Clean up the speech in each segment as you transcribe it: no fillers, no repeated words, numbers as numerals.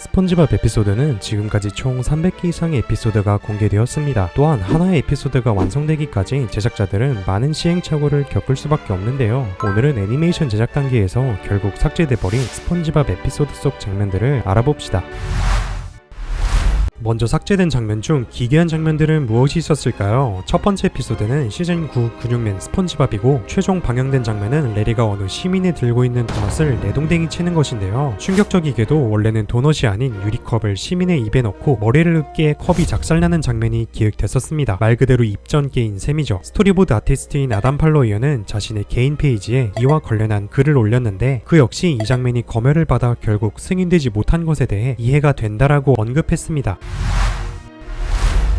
스폰지밥 에피소드는 지금까지 총 300개 이상의 에피소드가 공개되었습니다. 또한 하나의 에피소드가 완성되기까지 제작자들은 많은 시행착오를 겪을 수밖에 없는데요. 오늘은 애니메이션 제작 단계에서 결국 삭제돼버린 스폰지밥 에피소드 속 장면들을 알아봅시다. 먼저 삭제된 장면 중 기괴한 장면들은 무엇이 있었을까요? 첫 번째 에피소드는 시즌 9 근육맨 스폰지밥이고, 최종 방영된 장면은 레리가 어느 시민이 들고 있는 도넛을 내동댕이 치는 것인데요. 충격적이게도 원래는 도넛이 아닌 유리컵을 시민의 입에 넣고 머리를 으깨 컵이 작살나는 장면이 기획됐었습니다. 말 그대로 입전개인 셈이죠. 스토리보드 아티스트인 아담 팔로이어는 자신의 개인 페이지에 이와 관련한 글을 올렸는데, 그 역시 이 장면이 검열을 받아 결국 승인되지 못한 것에 대해 이해가 된다라고 언급했습니다.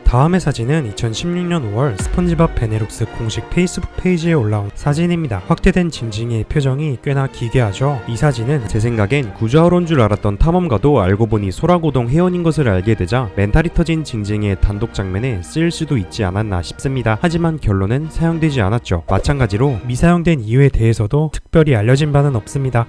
다음의 사진은 2016년 5월 스폰지밥 베네룩스 공식 페이스북 페이지에 올라온 사진입니다. 확대된 징징이의 표정이 꽤나 기괴하죠. 이 사진은 제 생각엔 구조하러인 줄 알았던 탐험가도 알고 보니 소라고동 회원인 것을 알게 되자 멘탈이 터진 징징이의 단독 장면에 쓰일 수도 있지 않았나 싶습니다. 하지만 결론은 사용되지 않았죠. 마찬가지로 미사용된 이유에 대해서도 특별히 알려진 바는 없습니다.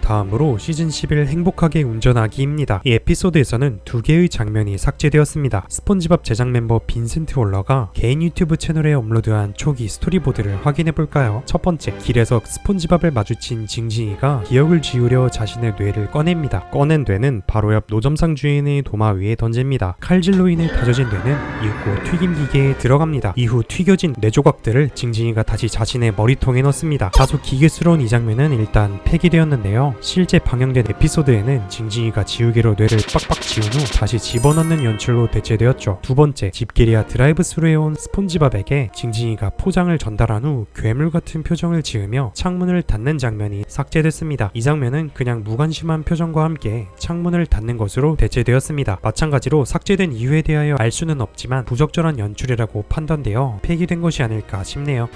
다음으로 시즌 11 행복하게 운전하기입니다. 이 에피소드에서는 두 개의 장면이 삭제되었습니다. 스폰지밥 제작 멤버 빈센트 월러가 개인 유튜브 채널에 업로드한 초기 스토리보드를 확인해볼까요? 첫 번째, 길에서 스폰지밥을 마주친 징징이가 기억을 지우려 자신의 뇌를 꺼냅니다. 꺼낸 뇌는 바로 옆 노점상 주인의 도마 위에 던집니다. 칼질로 인해 다져진 뇌는 이윽고 튀김기계에 들어갑니다. 이후 튀겨진 뇌 조각들을 징징이가 다시 자신의 머리통에 넣습니다. 다소 기괴스러운 이 장면은 일단 폐기되었는데요. 실제 방영된 에피소드에는 징징이가 지우개로 뇌를 빡빡 지운 후 다시 집어넣는 연출로 대체되었죠. 두 번째, 집게리아 드라이브스루에 온 스폰지밥에게 징징이가 포장을 전달한 후 괴물 같은 표정을 지으며 창문을 닫는 장면이 삭제됐습니다. 이 장면은 그냥 무관심한 표정과 함께 창문을 닫는 것으로 대체되었습니다. 마찬가지로 삭제된 이유에 대하여 알 수는 없지만 부적절한 연출이라고 판단되어 폐기된 것이 아닐까 싶네요.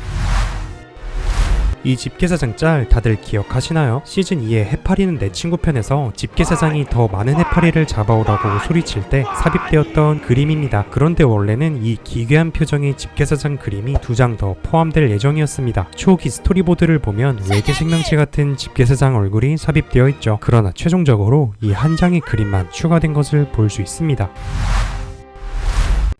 이 집게사장 짤 다들 기억하시나요? 시즌2의 해파리는 내 친구 편에서 집게사장이 더 많은 해파리를 잡아오라고 소리칠 때 삽입되었던 그림입니다. 그런데 원래는 이 기괴한 표정의 집게사장 그림이 2장 더 포함될 예정이었습니다. 초기 스토리보드를 보면 외계 생명체 같은 집게사장 얼굴이 삽입되어 있죠. 그러나 최종적으로 이 한 장의 그림만 추가된 것을 볼 수 있습니다.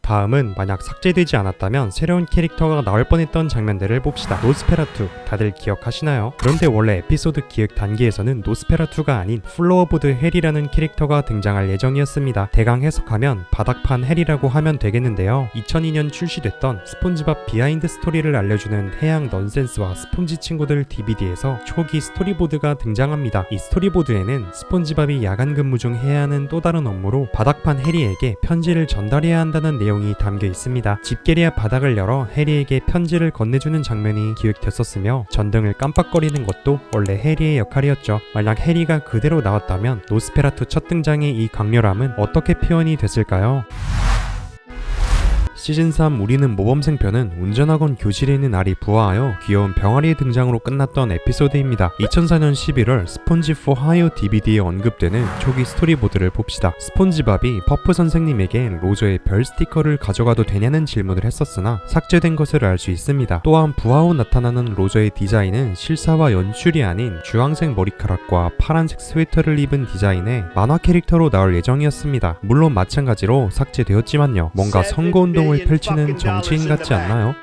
다음은 만약 삭제되지 않았다면 새로운 캐릭터가 나올 뻔했던 장면들을 봅시다. 노스페라투 다들 기억하시나요? 그런데 원래 에피소드 기획 단계에서는 노스페라투가 아닌 플로어보드 헬이라는 캐릭터가 등장할 예정이었습니다. 대강 해석하면 바닥판 헬이라고 하면 되겠는데요. 2002년 출시됐던 스폰지밥 비하인드 스토리를 알려주는 해양 넌센스와 스폰지 친구들 DVD에서 초기 스토리보드가 등장합니다. 이 스토리보드에는 스폰지밥이 야간 근무 중 해야 하는 또 다른 업무로 바닥판 해리에게 편지를 전달해야 한다는 내용이 담겨 있습니다. 집게리아 바닥을 열어 해리에게 편지를 건네주는 장면이 기획됐었으며 전등을 깜빡거리는 것도 원래 해리의 역할이었죠. 만약 해리가 그대로 나왔다면 노스페라투 첫 등장의 이 강렬함은 어떻게 표현이 됐을까요? 시즌3 우리는 모범생 편은 운전학원 교실에 있는 알이 부화하여 귀여운 병아리의 등장으로 끝났던 에피소드입니다. 2004년 11월 스폰지 포 하이어 DVD에 언급되는 초기 스토리보드를 봅시다. 스폰지밥이 퍼프 선생님에게 로저의 별 스티커를 가져가도 되냐는 질문을 했었으나 삭제된 것을 알 수 있습니다. 또한 부화 후 나타나는 로저의 디자인은 실사와 연출이 아닌 주황색 머리카락과 파란색 스웨터를 입은 디자인의 만화 캐릭터로 나올 예정이었습니다. 물론 마찬가지로 삭제되었지만요. 뭔가 선거운동을 펼치는 정치인 같지 않나요?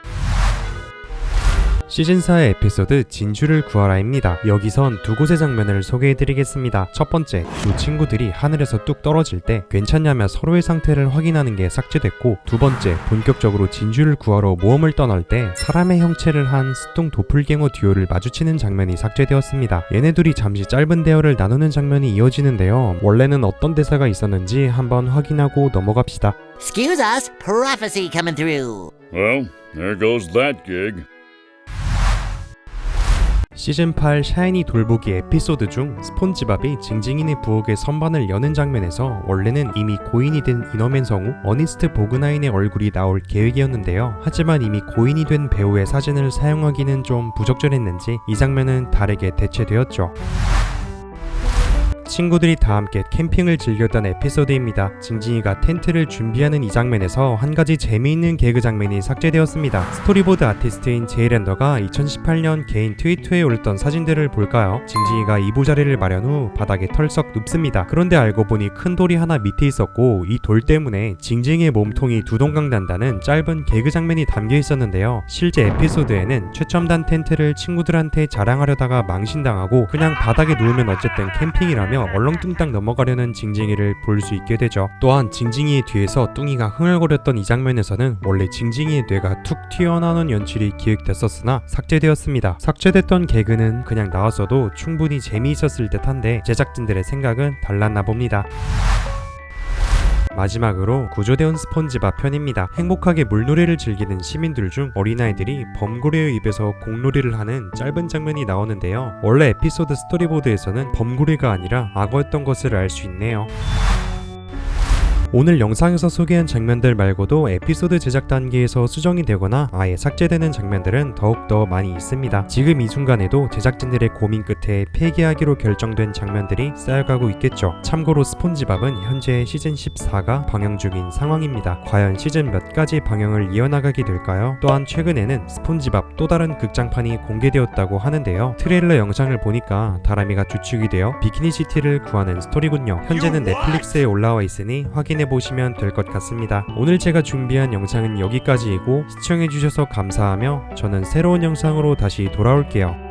시즌4의 에피소드 진주를 구하라입니다. 여기선 두 곳의 장면을 소개해드리겠습니다. 첫 번째, 두 친구들이 하늘에서 뚝 떨어질 때 괜찮냐며 서로의 상태를 확인하는 게 삭제됐고, 두 번째, 본격적으로 진주를 구하러 모험을 떠날 때 사람의 형체를 한 스통 도플갱어 듀오를 마주치는 장면이 삭제되었습니다. 얘네 둘이 잠시 짧은 대화를 나누는 장면이 이어지는데요. 원래는 어떤 대사가 있었는지 한번 확인하고 넘어갑시다. Excuse us, prophecy coming through. Well, there goes that gig. 시즌8 샤이니 돌보기 에피소드 중 스폰지밥이 징징이네 부엌의 선반을 여는 장면에서 원래는 이미 고인이 된 이너맨 성우 어니스트 보그나인의 얼굴이 나올 계획이었는데요. 하지만 이미 고인이 된 배우의 사진을 사용하기는 좀 부적절했는지 이 장면은 다르게 대체되었죠. 친구들이 다 함께 캠핑을 즐겼던 에피소드입니다. 징징이가 텐트를 준비하는 이 장면에서 한 가지 재미있는 개그 장면이 삭제되었습니다. 스토리보드 아티스트인 제이랜더가 2018년 개인 트위터에 올렸던 사진들을 볼까요? 징징이가 이부자리를 마련 후 바닥에 털썩 눕습니다. 그런데 알고 보니 큰 돌이 하나 밑에 있었고 이 돌 때문에 징징이의 몸통이 두 동강 난다는 짧은 개그 장면이 담겨 있었는데요. 실제 에피소드에는 최첨단 텐트를 친구들한테 자랑하려다가 망신당하고 그냥 바닥에 누우면 어쨌든 캠핑이라며 얼렁뚱땅 넘어가려는 징징이를 볼 수 있게 되죠. 또한 징징이의 뒤에서 뚱이가 흥얼거렸던 이 장면에서는 원래 징징이의 뇌가 툭 튀어나오는 연출이 기획됐었으나 삭제되었습니다. 삭제됐던 개그는 그냥 나왔어도 충분히 재미있었을 듯한데 제작진들의 생각은 달랐나 봅니다. 마지막으로 구조대원 스폰지밥 편입니다. 행복하게 물놀이를 즐기는 시민들 중 어린아이들이 범고래의 입에서 공놀이를 하는 짧은 장면이 나오는데요. 원래 에피소드 스토리보드에서는 범고래가 아니라 악어였던 것을 알 수 있네요. 오늘 영상에서 소개한 장면들 말고도 에피소드 제작 단계에서 수정이 되거나 아예 삭제되는 장면들은 더욱더 많이 있습니다. 지금 이 순간에도 제작진들의 고민 끝에 폐기하기로 결정된 장면들이 쌓여가고 있겠죠. 참고로 스폰지밥은 현재 시즌 14가 방영 중인 상황입니다. 과연 시즌 몇 가지 방영을 이어나가게 될까요? 또한 최근에는 스폰지밥 또 다른 극장판이 공개되었다고 하는데요. 트레일러 영상을 보니까 다람이가 주축이 되어 비키니시티를 구하는 스토리군요. 현재는 넷플릭스에 올라와 있으니 확인해 보시면 될 것 같습니다. 오늘 제가 준비한 영상은 여기까지이고 시청해주셔서 감사하며 저는 새로운 영상으로 다시 돌아올게요.